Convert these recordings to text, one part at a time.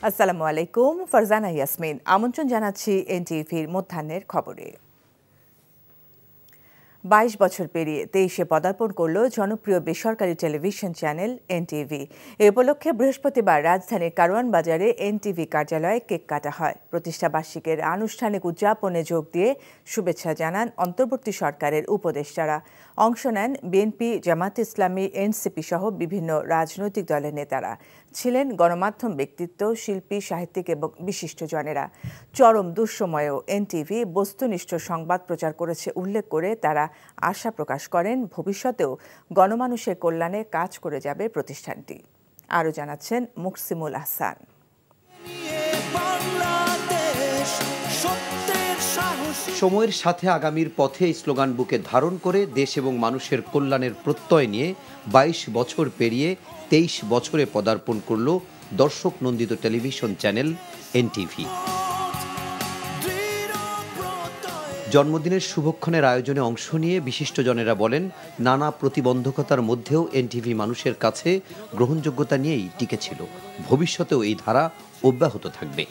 আসসালামু আলাইকুম, ফারজানা ইয়াসমিন আমন্ত্রণ জানাচ্ছি এনটিভির মধ্যাহ্নের খবরে। ২২ বছর পেরিয়ে ২৩-এ পদার্পণ করল জনপ্রিয় বেসরকারি টেলিভিশন চ্যানেল এনটিভি। এ উপলক্ষে বৃহস্পতিবার রাজধানীর কারওয়ান বাজারে এনটিভি কার্যালয়ে কেক কাটা হয়। প্রতিষ্ঠাবার্ষিকীর আনুষ্ঠানিক উদযাপনে যোগ দিয়ে শুভেচ্ছা জানান অন্তর্বর্তী সরকারের উপদেষ্টারা। অংশ নেন বিএনপি, জামাত ইসলামী, এনসিপি সহ বিভিন্ন রাজনৈতিক দলের নেতারা। ছিলেন গণমাধ্যম ব্যক্তিত্ব, শিল্পী, সাহিত্যিক এবং বিশিষ্টজনেরা। চরম দুঃসময়েও এনটিভি বস্তুনিষ্ঠ সংবাদ প্রচার করেছে উল্লেখ করে তারা আশা প্রকাশ করেন ভবিষ্যতেও গণমানুষের কল্যাণে কাজ করে যাবে প্রতিষ্ঠানটি। আরও জানাচ্ছেন মুকসিমুল আহসান। সময়ের সাথে আগামীর পথে স্লোগান বুকে ধারণ করে দেশ এবং মানুষের কল্যাণের প্রত্যয় নিয়ে ২২ বছর পেরিয়ে ২৩ বছরে পদার্পণ করল দর্শক নন্দিত টেলিভিশন চ্যানেল এনটিভি। জন্মদিনের শুভক্ষণের আয়োজনে অংশ নিয়ে বিশিষ্টজনেরা বলেন, নানা প্রতিবন্ধকতার মধ্যেও এনটিভি মানুষের কাছে গ্রহণযোগ্যতা নিয়েই টিকেছিল। ভবিষ্যতেও এই ধারা অব্যাহত থাকবে।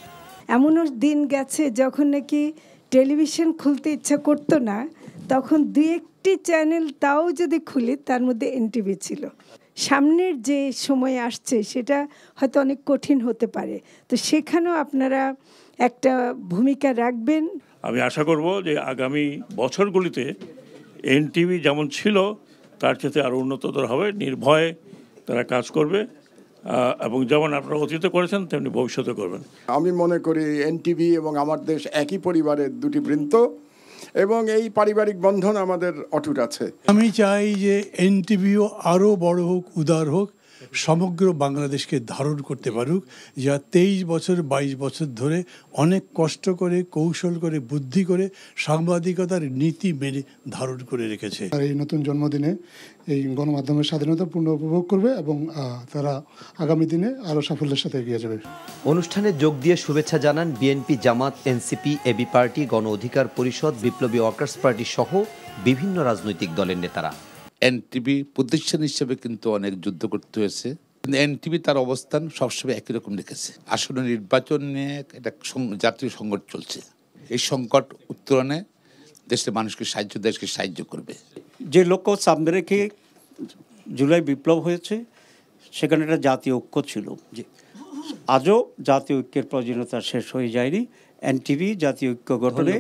এমনও দিন গেছে যখন নাকি টেলিভিশন খুলতে ইচ্ছা করতো না, তখন দুই একটি চ্যানেল তাও যদি খুলি তার মধ্যে এনটিভি ছিল। সামনের যে সময় আসছে সেটা হয়তো অনেক কঠিন হতে পারে, তো সেখানেও আপনারা একটা ভূমিকা রাখবেন। আমি আশা করব যে আগামী বছরগুলিতে এনটিভি যেমন ছিল তার চেয়ে আরও উন্নততর হবে, নির্ভয়ে তারা কাজ করবে এবং যেমন আপনারা অতীতে করেছেন তেমনি ভবিষ্যতে করবেন। আমি মনে করি এনটিভি এবং আমার দেশ একই পরিবারের দুটি বৃন্ত এবং এই পারিবারিক বন্ধন আমাদের অটুট আছে। আমি চাই যে এনটিভিও আরও বড় হোক, উদার হোক, সমগ্র বাংলাদেশকে ধারণ করতে পারুক, যা ২৩ বছর ২২ বছর ধরে অনেক কষ্ট করে, কৌশল করে, বুদ্ধি করে সাংবাদিকতার নীতি মেনে ধারণ করে রেখেছে। আর এই নতুন জন্মদিনে এই গণমাধ্যমের স্বাধীনতা পূর্ণ উপভোগ করবে এবং তারা আগামী দিনে আরও সাফল্যের সাথে এগিয়ে যাবে। অনুষ্ঠানে যোগ দিয়ে শুভেচ্ছা জানান বিএনপি, জামাত, এনসিপি, এবি পার্টি, গণ অধিকার পরিষদ, বিপ্লবী ওয়ার্কার্স পার্টি সহ বিভিন্ন রাজনৈতিক দলের নেতারা। এনটিভি প্রতিষ্ঠান হিসেবে কিন্তু অনেক যুদ্ধ করতে হয়েছে, কিন্তু এনটিভি তার অবস্থান সবসময় একই রকম রেখেছে। আসন্ন নির্বাচন নিয়ে একটা জাতীয় সংকট চলছে, এই সংকট উত্তরণে দেশের মানুষকে দেশকে সাহায্য করবে। যে লক্ষ্য সামনে রেখে জুলাই বিপ্লব হয়েছে, সেখানে একটা জাতীয় ঐক্য ছিল, যে আজও জাতীয় ঐক্যের প্রয়োজনীয়তা শেষ হয়ে যায়নি। এনটিভি জাতীয় ঐক্য গঠনে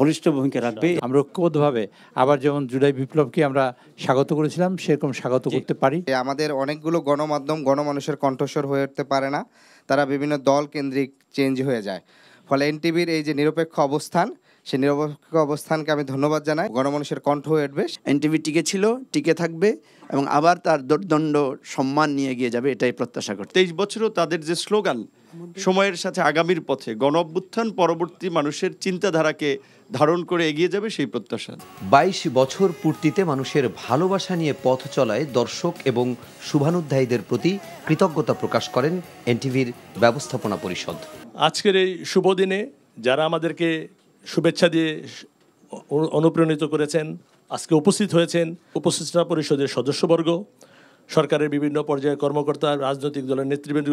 বলিষ্ঠ ভূমিকা রাখবে। আমরা ঐক্যবদ্ধভাবে আবার যেমন জুলাই বিপ্লবকে আমরা স্বাগত করেছিলাম সেরকম স্বাগত করতে পারি। আমাদের অনেকগুলো গণমাধ্যম গণমানুষের কণ্ঠস্বর হয়ে উঠতে পারে না, তারা বিভিন্ন দল কেন্দ্রিক চেঞ্জ হয়ে যায়। ফলে এনটিভির এই যে নিরপেক্ষ অবস্থান, সেই নিরপেক্ষ অবস্থানকে আমি ধন্যবাদ জানাই। গণমানুষের কণ্ঠ হয়ে উঠবে। এনটিভি টিকে ছিল, টিকে থাকবে এবং আবার তার দোর্দণ্ড সম্মান নিয়ে এগিয়ে যাবে, এটাই প্রত্যাশা করি। ২৩ বছরও তাদের যে স্লোগান সময়ের সাথে আগামীর পথে, গণ অভ্যুত্থান পরবর্তী মানুষের চিন্তাধারাকে ধারণ করে এগিয়ে যাবে, সেই প্রত্যাশা। ২২ বছর পূর্তিতে মানুষের ভালোবাসা নিয়ে পথ চলায় দর্শক এবং শুভানুধ্যায়ীদের প্রতি কৃতজ্ঞতা প্রকাশ করেন এনটিভির ব্যবস্থাপনা পরিষদ। আজকের এই শুভ দিনে যারা আমাদেরকে শুভেচ্ছা দিয়ে অনুপ্রাণিত করেছেন, আজকে উপস্থিত হয়েছেন উপদেষ্টা পরিষদের সদস্যবর্গ, সরকারের বিভিন্ন পর্যায়ের কর্মকর্তা, রাজনৈতিক দলের নেতৃবৃন্দ,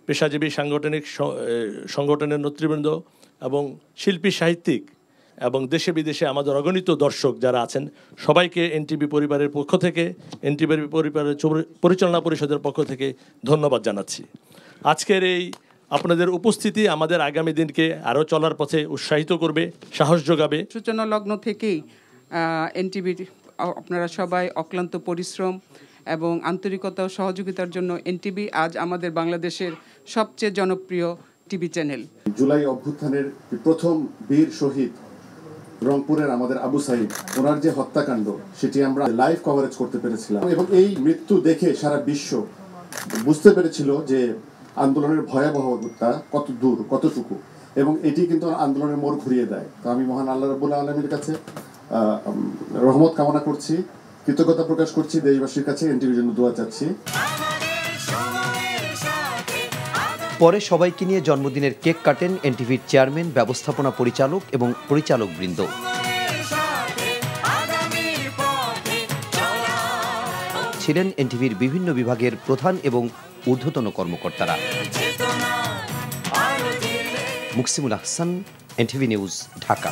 পেশাজীবী সাংগঠনিক সংগঠনের নেতৃবৃন্দ এবং শিল্পী, সাহিত্যিক এবং দেশে বিদেশে আমাদের অগণিত দর্শক যারা আছেন, সবাইকে এনটিভি পরিবারের পক্ষ থেকে, এনটিভি পরিবারের পরিচালনা পরিষদের পক্ষ থেকে ধন্যবাদ জানাচ্ছি। আজকের এই আপনাদের উপস্থিতি আমাদের আগামী দিনকে আরও চলার পথে উৎসাহিত করবে, সাহস যোগাবে। সূচনা লগ্ন থেকেই এনটিভির আপনারা সবাই অক্লান্ত পরিশ্রম এবং আন্তরিকতা ও সহযোগিতার জন্য এনটিভি আজ আমাদের বাংলাদেশের সবচেয়ে জনপ্রিয় টিভি চ্যানেল। জুলাই অভ্যুত্থানের প্রথম বীর শহীদ রংপুরের আমাদের আবু সাইদ, ওনার যে হত্যাকাণ্ড, সেটি আমরা লাইভ কভারেজ করতে পেরেছিলাম এবং এই মৃত্যু দেখে সারা বিশ্ব বুঝতে পেরেছিল যে আন্দোলনের ভয়াবহতা কত দূর, কতটুকু, এবং এটি কিন্তু আন্দোলনের মোড় ঘুরিয়ে দেয়। তো আমি মহান আল্লাহ রাব্বুল আলামিনের কাছে রহমত কামনা করছি, কৃতজ্ঞতা প্রকাশ করছি, দেশবাসীর কাছে এনটিভির জন্য দোয়া চাচ্ছি। পরে সবাইকে নিয়ে জন্মদিনের কেক কাটেন এনটিভির চেয়ারম্যান, ব্যবস্থাপনা পরিচালক এবং পরিচালক বৃন্দ। ছিলেন এনটিভির বিভিন্ন বিভাগের প্রধান এবং ঊর্ধ্বতন কর্মকর্তারা। Muksimul Ahsan, NTV news, Dhaka.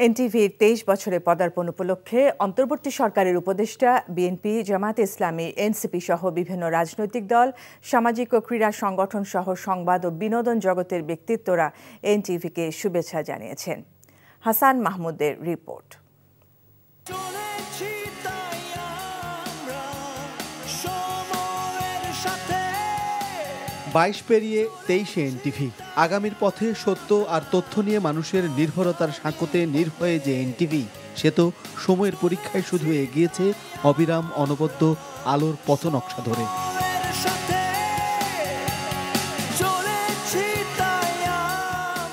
এনটিভির 23 বছরে পদার্পণ উপলক্ষে অন্তর্বর্তী সরকারের উপদেষ্টা, বিএনপি, জামায়াতে ইসলামী, এনসিপি সহ বিভিন্ন রাজনৈতিক দল, সামাজিক ও ক্রীড়া সংগঠন সহ সংবাদ ও বিনোদন জগতের ব্যক্তিত্বরা এনটিভিকে শুভেচ্ছা জানিয়েছেন। হাসান মাহমুদের রিপোর্ট। 22 পেরিয়ে 23 এনটিভি। আগামীর পথে সত্য আর তথ্য নিয়ে মানুষের নির্ভরতার সাঁকোতে নির্ভয়ে যে এনটিভি, সে তো সময়ের পরীক্ষায় শুধু এগিয়েছে অবিরাম অনবদ্য আলোর পথনকশা ধরে।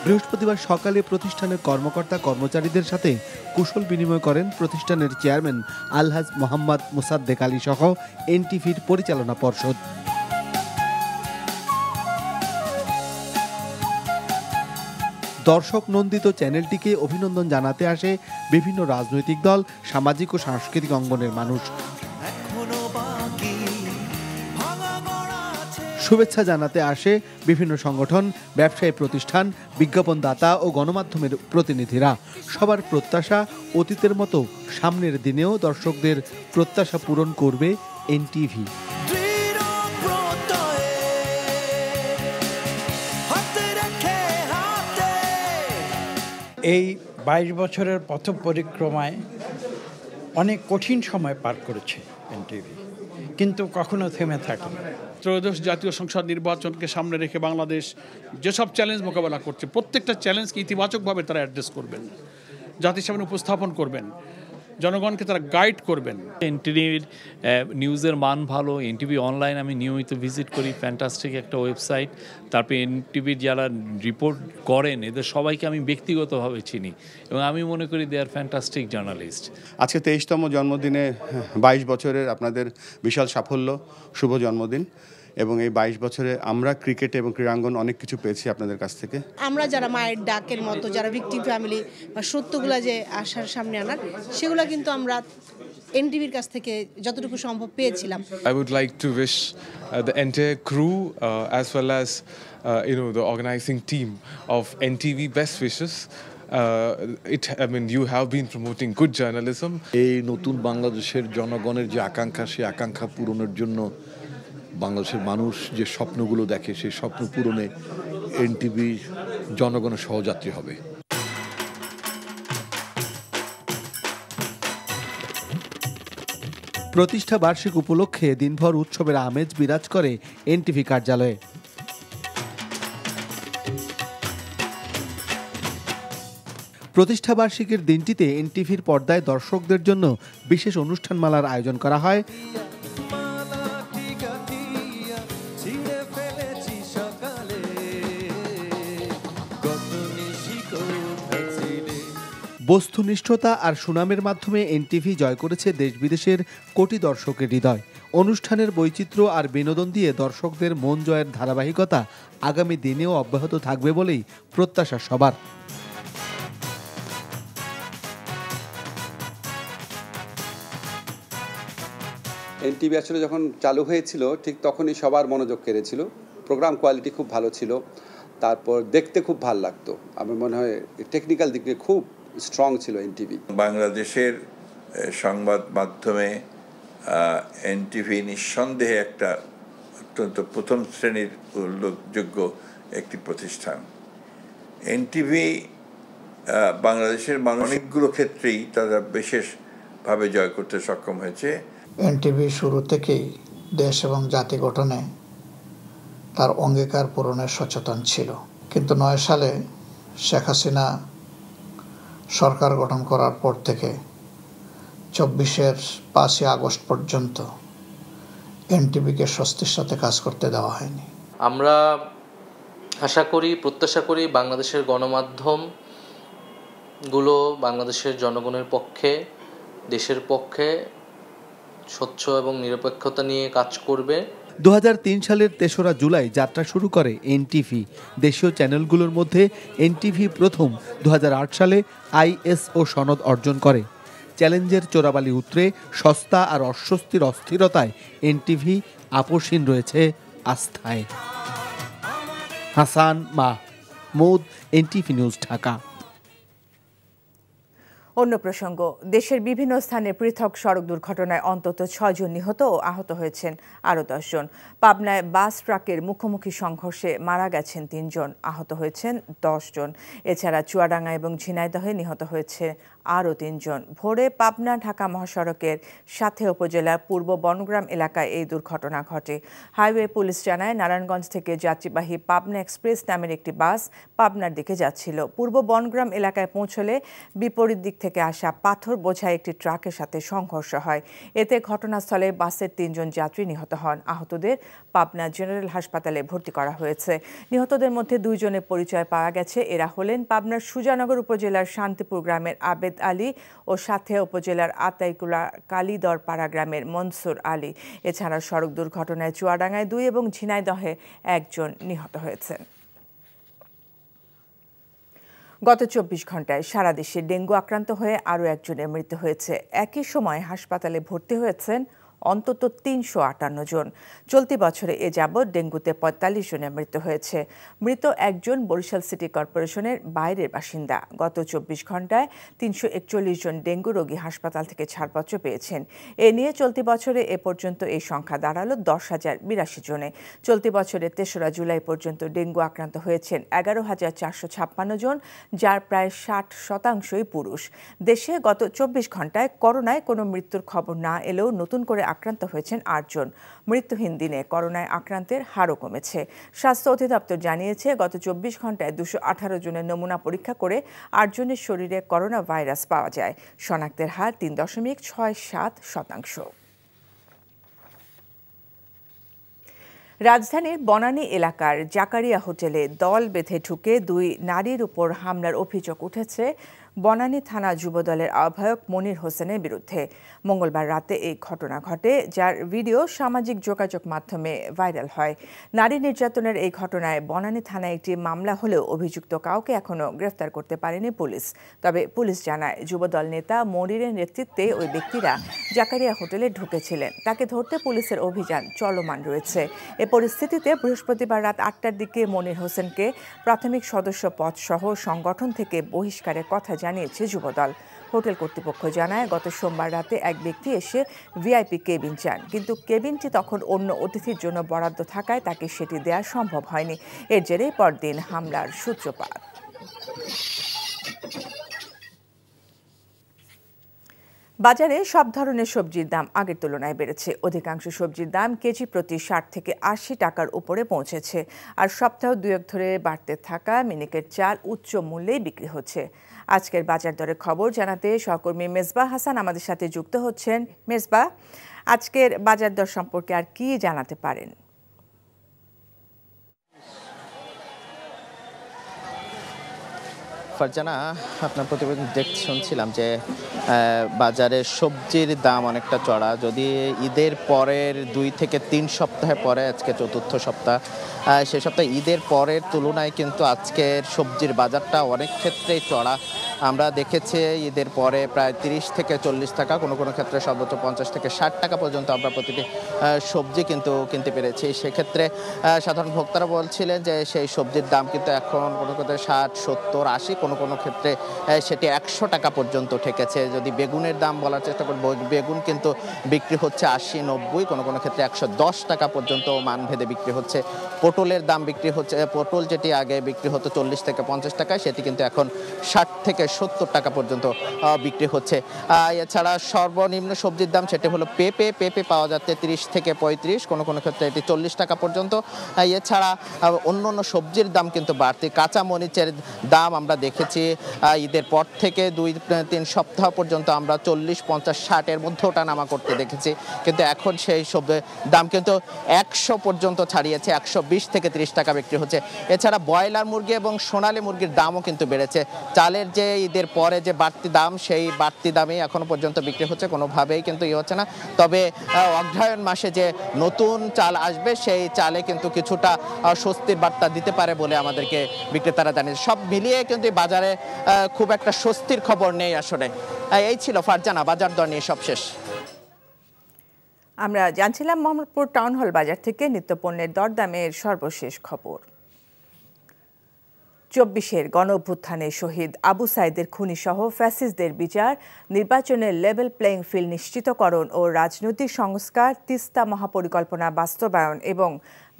বৃহস্পতিবার সকালে প্রতিষ্ঠানের কর্মকর্তা কর্মচারীদের সাথে কুশল বিনিময় করেন প্রতিষ্ঠানের চেয়ারম্যান আলহাজ মোহাম্মদ মোসাদ্দেক আলী সহ এনটিভির পরিচালনা পর্ষদ। দর্শক নন্দিত চ্যানেলটিকে অভিনন্দন জানাতে আসে বিভিন্ন রাজনৈতিক দল, সামাজিক ও সাংস্কৃতিক অঙ্গনের মানুষ। শুভেচ্ছা জানাতে আসে বিভিন্ন সংগঠন, ব্যবসায়ী প্রতিষ্ঠান, বিজ্ঞাপনদাতা ও গণমাধ্যমের প্রতিনিধিরা। সবার প্রত্যাশা, অতীতের মতো সামনের দিনেও দর্শকদের প্রত্যাশা পূরণ করবে এনটিভি। এই 22 বছরের পথ পরিক্রমায় অনেক কঠিন সময় পার করেছে এনটিভি, কিন্তু কখনো থেমে থাকে। ত্রয়োদশ জাতীয় সংসদ নির্বাচনকে সামনে রেখে বাংলাদেশ যেসব চ্যালেঞ্জ মোকাবেলা করছে, প্রত্যেকটা চ্যালেঞ্জকে ইতিবাচকভাবে তারা অ্যাড্রেস করবেন, জাতির সামনে উপস্থাপন করবেন, জনগণকে তারা গাইড করবেন। এনটিভির নিউজের মান ভালো। এনটিভি অনলাইন আমি নিয়মিত ভিজিট করি, ফ্যান্টাস্টিক একটা ওয়েবসাইট। তারপরে এনটিভির যারা রিপোর্ট করেন এদের সবাইকে আমি ব্যক্তিগতভাবে চিনি এবং আমি মনে করি দে আর ফ্যান্টাস্টিক জার্নালিস্ট। আজকে 23তম জন্মদিনে 22 বছরের আপনাদের বিশাল সাফল্য, শুভ জন্মদিন। এবং এই 22 বছরে আমরা ক্রিকেট এবং ক্রীড়াঙ্গন অনেক কিছু পেয়েছি আপনাদের কাছ থেকে। আমরা যারা মায়ের ডাকের মতো যারা ভিকটিম ফ্যামিলি বা সত্যগুলা যে আশার সামনে আনার, সেগুলো কিন্তু আমরা এনটিভির কাছ থেকে যতটুকু সম্ভব পেয়েছিলাম। I would like to wish the entire crew as well as the organizing team of NTV best wishes. You have been promoting good journalism. এই নতুন বাংলাদেশের জনগণের যে আকাঙ্ক্ষা, সেই আকাঙ্ক্ষা পূরণের জন্য বাংলাদেশের মানুষ যে স্বপ্নগুলো দেখে, সেই স্বপ্ন পূরণে এনটিভি জনগণের সহযাত্রী হবে। প্রতিষ্ঠা বার্ষিক উপলক্ষে দিনভর উৎসবের আমেজ বিরাজ করে এনটিভি কার্যালয়ে। প্রতিষ্ঠা বার্ষিকীর দিনটিতে এনটিভির পর্দায় দর্শকদের জন্য বিশেষ অনুষ্ঠানমালার আয়োজন করা হয়। বস্তুনিষ্ঠতা আর সুনামের মাধ্যমে এনটিভি জয় করেছে দেশ বিদেশের কোটি দর্শকের হৃদয়। অনুষ্ঠানের বৈচিত্র্য আর বিনোদন দিয়ে দর্শকদের মন জয়ের ধারাবাহিকতা আগামী দিনেও অব্যাহত থাকবে বলেই প্রত্যাশা সবার। এনটিভি আসলে যখন চালু হয়েছিল ঠিক তখনই সবার মনোযোগ কেড়েছিল। প্রোগ্রাম কোয়ালিটি খুব ভালো ছিল, তারপর দেখতে খুব ভালো লাগতো। আমার মনে হয় টেকনিক্যাল দিক দিয়ে খুব স্ট্রং ছিল এনটিভি। বাংলাদেশের সংবাদ মাধ্যমে এনটিভি নিঃসন্দেহে একটা অত্যন্ত প্রথম শ্রেণীর উল্লেখযোগ্য একটি প্রতিষ্ঠান। এনটিভি বাংলাদেশের অনেকগুলো ক্ষেত্রেই তারা বিশেষভাবে জয় করতে সক্ষম হয়েছে। এনটিভি শুরু থেকেই দেশ এবং জাতি গঠনে তার অঙ্গীকার পূরণে সচেতন ছিল, কিন্তু 9 সালে শেখ হাসিনা সরকার গঠন করার পর থেকে 24-এর 5ই আগস্ট পর্যন্ত এনটিভিকে স্বস্তির সাথে কাজ করতে দেওয়া হয়নি। আমরা আশা করি, প্রত্যাশা করি বাংলাদেশের গণমাধ্যমগুলো বাংলাদেশের জনগণের পক্ষে, দেশের পক্ষে স্বচ্ছ এবং নিরপেক্ষতা নিয়ে কাজ করবে। 2003 সালের 3রা জুলাই যাত্রা শুরু করে এনটিভি। দেশীয় চ্যানেলগুলোর মধ্যে এনটিভি প্রথম 2008 সালে আইএসও সনদ অর্জন করে। চ্যালেঞ্জের চোরাবালি উতরে সস্তা আর অস্বস্তির অস্থিরতায় এনটিভি আপোষহীন রয়েছে আস্থায়। Hasan Mahmud, NTV news, Dhaka. অন্য প্রসঙ্গ, দেশের বিভিন্ন স্থানে পৃথক সড়ক দুর্ঘটনায় অন্তত 6 জন নিহত ও আহত হয়েছেন আরও 10 জন। পাবনায় বাস ট্রাকের মুখোমুখি সংঘর্ষে মারা গেছেন 3 জন, আহত হয়েছেন 10 জন। এছাড়া চুয়াডাঙ্গা এবং ঝিনাইদহে নিহত হয়েছে আরও 3 জন। ভোরে পাবনা ঢাকা মহাসড়কের সাথে উপজেলার পূর্ব বনগ্রাম এলাকায় এই দুর্ঘটনা ঘটে। হাইওয়ে পুলিশ জানায়, নারায়ণগঞ্জ থেকে যাত্রীবাহী পাবনা এক্সপ্রেস নামের একটি বাস পাবনার দিকে যাচ্ছিল। পূর্ব বনগ্রাম এলাকায় পৌঁছলে বিপরীত দিক থেকে আসা পাথর বোঝাই একটি ট্রাকের সাথে সংঘর্ষ হয়। এতে ঘটনাস্থলে বাসের 3 জন যাত্রী নিহত হন। আহতদের পাবনা জেনারেল হাসপাতালে ভর্তি করা হয়েছে। নিহতদের মধ্যে 2 জনের পরিচয় পাওয়া গেছে। এরা হলেন পাবনার সুজানগর উপজেলার শান্তিপুর গ্রামের আবেদ আলী ও সাথিয়া উপজেলার আতাইকুলা কালীদরপাড়া গ্রামের মনসুর আলী। এছাড়া সড়ক দুর্ঘটনায় চুয়াডাঙ্গায় 2 এবং ঝিনাইদহে 1 জন নিহত হয়েছেন। গত 24 ঘন্টায় সারা দেশে ডেঙ্গু আক্রান্ত হয়ে আরও 1 জনের মৃত্যু হয়েছে। একই সময় হাসপাতালে ভর্তি হয়েছেন অন্তত 358 জন। চলতি বছরে এ যাবৎ ডেঙ্গুতে 45 জনের মৃত্যু হয়েছে। মৃত একজন বরিশাল সিটি কর্পোরেশনের বাইরের বাসিন্দা। গত 24 ঘন্টায় 341 জন ডেঙ্গু রোগী হাসপাতাল থেকে ছাড়পত্র পেয়েছেন। এ নিয়ে চলতি বছরে এ পর্যন্ত এই সংখ্যা দাঁড়ালো 10,082 জনে। চলতি বছরের 3রা জুলাই পর্যন্ত ডেঙ্গু আক্রান্ত হয়েছেন 11,456 জন, যার প্রায় 60% পুরুষ। দেশে গত 24 ঘন্টায় করোনায় কোনো মৃত্যুর খবর না এলেও নতুন করে আক্রান্ত হয়েছেন 8 জন। মৃত্যুহীন দিনে করোনায় আক্রান্তের হারও কমেছে। স্বাস্থ্য অধিদপ্তর জানিয়েছে, গত 24 ঘন্টায় 218 জনের নমুনা পরীক্ষা করে 8 জনের শরীরে করোনা ভাইরাস পাওয়া যায়। শনাক্তের হার 3.67%। রাজধানীর বনানী এলাকার জাকারিয়া হোটেলে দল বেঁধে ঢুকে 2 নারীর উপর হামলার অভিযোগ উঠেছে বনানী থানা যুবদলের আহ্বায়ক মনির হোসেনের বিরুদ্ধে। মঙ্গলবার রাতে এই ঘটনা ঘটে, যার ভিডিও সামাজিক যোগাযোগ মাধ্যমে ভাইরাল হয়। নারী নির্যাতনের এই ঘটনায় বনানী থানায় একটি মামলা হলেও অভিযুক্ত কাউকে এখনও গ্রেফতার করতে পারেনি পুলিশ। তবে পুলিশ জানায়, যুবদল নেতা মনিরের নেতৃত্বে ওই ব্যক্তিরা জাকারিয়া হোটেলে ঢুকেছিলেন। তাকে ধরতে পুলিশের অভিযান চলমান রয়েছে। এ পরিস্থিতিতে বৃহস্পতিবার রাত 8টার দিকে মনির হোসেনকে প্রাথমিক সদস্য পদ সহ সংগঠন থেকে বহিষ্কারের কথা জানিয়েছে যুবদল। হোটেল কর্তৃপক্ষ জানায়, গত সোমবার রাতে এক ব্যক্তি এসে ভিআইপি কেবিন চান, কিন্তু কেবিনটি তখন অন্য অতিথির জন্য বরাদ্দ থাকায় তাকে সেটি দেওয়া সম্ভব হয়নি। এর জেরেই পরদিন হামলার সূত্রপাত। বাজারে সব ধরনের সবজির দাম আগের তুলনায় বেড়েছে। অধিকাংশ সবজির দাম কেজি প্রতি 60 থেকে 80 টাকার উপরে পৌঁছেছে। আর সপ্তাহ 2 ধরে বাড়তে থাকা মিনিকেট চাল উচ্চ মূল্যেই বিক্রি হচ্ছে। আজকের বাজার দরের খবর জানাতে সহকর্মী মেজবা হাসান আমাদের সাথে যুক্ত হচ্ছেন। মেজবা, আজকের বাজার দর সম্পর্কে আর কি জানাতে পারেন? ফারজানা, আপনার প্রতিবেদন শুনছিলাম যে বাজারে সবজির দাম অনেকটা চড়া। যদি ঈদের পরের 2 থেকে 3 সপ্তাহ পরে, আজকে 4র্থ সপ্তাহ, সেই সপ্তাহে ঈদের পরের তুলনায় কিন্তু আজকের সবজির বাজারটা অনেক ক্ষেত্রেই চড়া। আমরা দেখেছি ঈদের পরে প্রায় 30 থেকে 40 টাকা, কোনো কোনো ক্ষেত্রে সর্বোচ্চ 50 থেকে 60 টাকা পর্যন্ত আমরা প্রতিটি সবজি কিন্তু কিনতে পেরেছি। সেক্ষেত্রে সাধারণ ভোক্তারা বলছিলেন যে সেই সবজির দাম কিন্তু এখন কোনো ক্ষেত্রে 60, 70, 80, কোনো কোনো ক্ষেত্রে সেটি 100 টাকা পর্যন্ত ঠেকেছে। যদি বেগুনের দাম বলার চেষ্টা করব, বেগুন কিন্তু বিক্রি হচ্ছে 80, 90, কোনো কোনো ক্ষেত্রে 110 টাকা পর্যন্ত মানভেদে বিক্রি হচ্ছে। পটলের দাম বিক্রি হচ্ছে, পটল যেটি আগে বিক্রি হতো 40 থেকে 50 টাকায়, সেটি কিন্তু এখন 60 থেকে 70 টাকা পর্যন্ত বিক্রি হচ্ছে। এছাড়া সর্বনিম্ন সবজির দাম সেটি হলো পেঁপে পাওয়া যাচ্ছে 30 থেকে 35, কোনো কোনো ক্ষেত্রে এটি 40 টাকা পর্যন্ত। এছাড়া অন্য অন্য সবজির দাম কিন্তু বাড়তি। কাঁচা মরিচের দাম আমরা দেখেছি ঈদের পর থেকে 2-3 সপ্তাহ পর্যন্ত আমরা 40, 50, 60 এর মধ্যে ওঠানামা করতে দেখেছি, কিন্তু এখন সেই সবজির দাম কিন্তু 100 পর্যন্ত ছাড়িয়েছে। 120 থেকে 30 টাকা বিক্রি হচ্ছে। এছাড়া ব্রয়লার মুরগি এবং সোনালী মুরগির দামও কিন্তু বেড়েছে। চালের যে ঈদের পরে যে বাড়তি দাম, সেই বাড়তি দামেই এখনো পর্যন্ত বিক্রি হচ্ছে, কোনোভাবেই কিন্তু হচ্ছে না। তবে অগ্রহায়ণ মাসে যে নতুন চাল আসবে, সেই চালে কিন্তু কিছুটা স্বস্তির বার্তা দিতে পারে বলে আমাদেরকে বিক্রেতারা জানিয়েছে। সব মিলিয়ে কিন্তু বাজারে খুব একটা স্বস্তির খবর নেই আসলে। এই ছিল ফারজানা বাজার দর নিয়ে সবশেষ। আমরা জানছিলাম মোহাম্মদপুর টাউন হল বাজার থেকে নিত্যপণ্যের দরদামের সর্বশেষ খবর। চব্বিশের গণঅভ্যুত্থানে শহীদ আবু সাইদের খুনিসহ ফ্যাসিস্টদের বিচার, নির্বাচনের লেভেল প্লেইং ফিল্ড নিশ্চিতকরণ ও রাজনৈতিক সংস্কার, তিস্তা মহাপরিকল্পনা বাস্তবায়ন এবং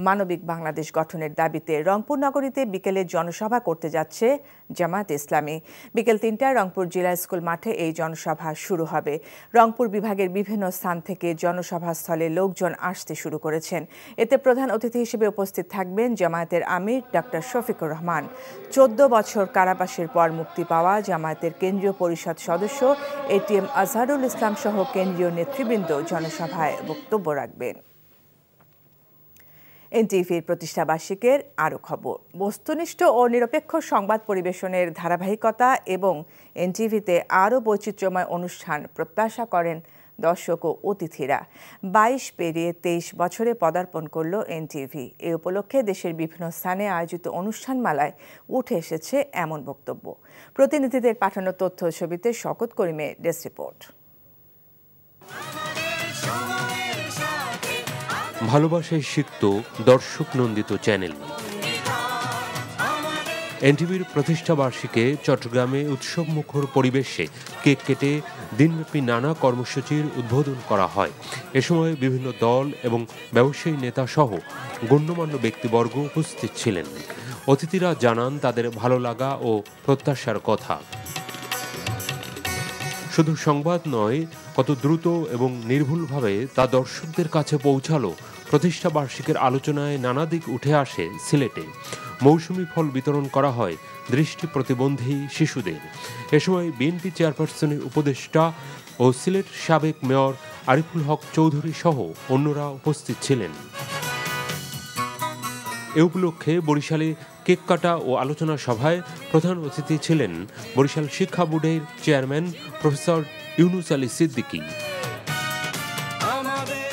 মানবিক বাংলাদেশ গঠনের দাবিতে রংপুর নগরীতে বিকেলে জনসভা করতে যাচ্ছে জামায়াতে ইসলামী। বিকেল ৩টায় রংপুর জিলা স্কুল মাঠে এই জনসভা শুরু হবে। রংপুর বিভাগের বিভিন্ন স্থান থেকে জনসভাস্থলে লোকজন আসতে শুরু করেছেন। এতে প্রধান অতিথি হিসেবে উপস্থিত থাকবেন জামায়াতের আমির ডক্টর শফিকুর রহমান। ১৪ বছর কারাবাসের পর মুক্তি পাওয়া জামায়াতের কেন্দ্রীয় পরিষদ সদস্য এটিএম আজহারুল ইসলাম সহ কেন্দ্রীয় নেতৃবৃন্দ জনসভায় বক্তব্য রাখবেন। এনটিভির প্রতিষ্ঠাবার্ষিকের আরও খবর। বস্তুনিষ্ঠ ও নিরপেক্ষ সংবাদ পরিবেশনের ধারাবাহিকতা এবং এনটিভিতে আরও বৈচিত্র্যময় অনুষ্ঠান প্রত্যাশা করেন দর্শক ও অতিথিরা। ২২ পেরিয়ে ২৩ বছরে পদার্পণ করল এনটিভি। এ উপলক্ষে দেশের বিভিন্ন স্থানে আয়োজিত অনুষ্ঠানমালায় উঠে এসেছে এমন বক্তব্য। প্রতিনিধিদের পাঠানো তথ্য ছবিতে শওকত করিমের ডেস্ক রিপোর্ট। ভালোবাসায় সিক্ত দর্শক নন্দিত চ্যানেল। এনটিভির প্রতিষ্ঠাবার্ষিকে চট্টগ্রামে উৎসবমুখর পরিবেশে কেক কেটে দিনব্যাপী নানা কর্মসূচির উদ্বোধন করা হয়। এ সময় বিভিন্ন দল এবং ব্যবসায়ী নেতা সহ গণ্যমান্য ব্যক্তিবর্গ উপস্থিত ছিলেন। অতিথিরা জানান তাদের ভালো লাগা ও প্রত্যাশার কথা। শুধু সংবাদ নয়, কত দ্রুত এবং নির্ভুলভাবে তা দর্শকদের কাছে পৌঁছালো প্রতিষ্ঠা বার্ষিকের আলোচনায় নানা দিক উঠে আসে সিলেটে। মৌসুমি ফল বিতরণ করা হয় দৃষ্টি প্রতিবন্ধী শিশুদের। এ সময় বিএনপি চেয়ারপারসনের উপদেষ্টা ও সিলেট সাবেক মেয়র আরিফুল হক চৌধুরী সহ অন্যরা উপস্থিত ছিলেন। এ উপলক্ষে বরিশালে কেক কাটা ও আলোচনা সভায় প্রধান অতিথি ছিলেন বরিশাল শিক্ষা বোর্ডের চেয়ারম্যান প্রফেসর ইউনুস আলী সিদ্দিকী।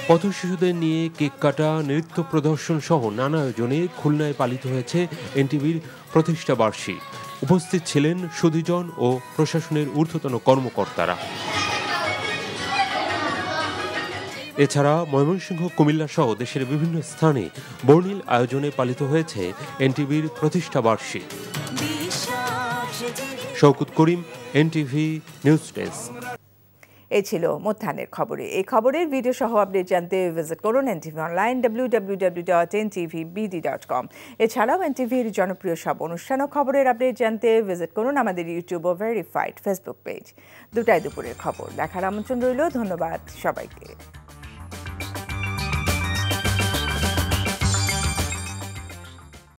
পথশিশুদের নিয়ে কেক কাটা, নৃত্য প্রদর্শন সহ নানা আয়োজনে খুলনায় পালিত হয়েছে এনটিভির প্রতিষ্ঠা বার্ষিক। উপস্থিত ছিলেন সুধীজন ও প্রশাসনের ঊর্ধ্বতন কর্মকর্তারা। এছাড়া ময়মনসিংহ, কুমিল্লা সহ দেশের বিভিন্ন স্থানে বর্ণিল আয়োজনে পালিত হয়েছে এনটিভির প্রতিষ্ঠা বার্ষিক। শওকত করিম, এনটিভি নিউজ ডেস্ক। এই ছিল মধ্যাহ্নের খবরে। এই খবরের ভিডিও সহ আপডেট জানতে ভিজিট করুন এনটিভি অনলাইন www.ntvbd.com। এছাড়াও এনটিভির জনপ্রিয় সব অনুষ্ঠান ও খবরের আপডেট জানতে ভিজিট করুন আমাদের ইউটিউব ও ভেরিফাইড ফেসবুক পেজ। 2টায় দুপুরের খবর দেখার আমন্ত্রণ রইল। ধন্যবাদ সবাইকে।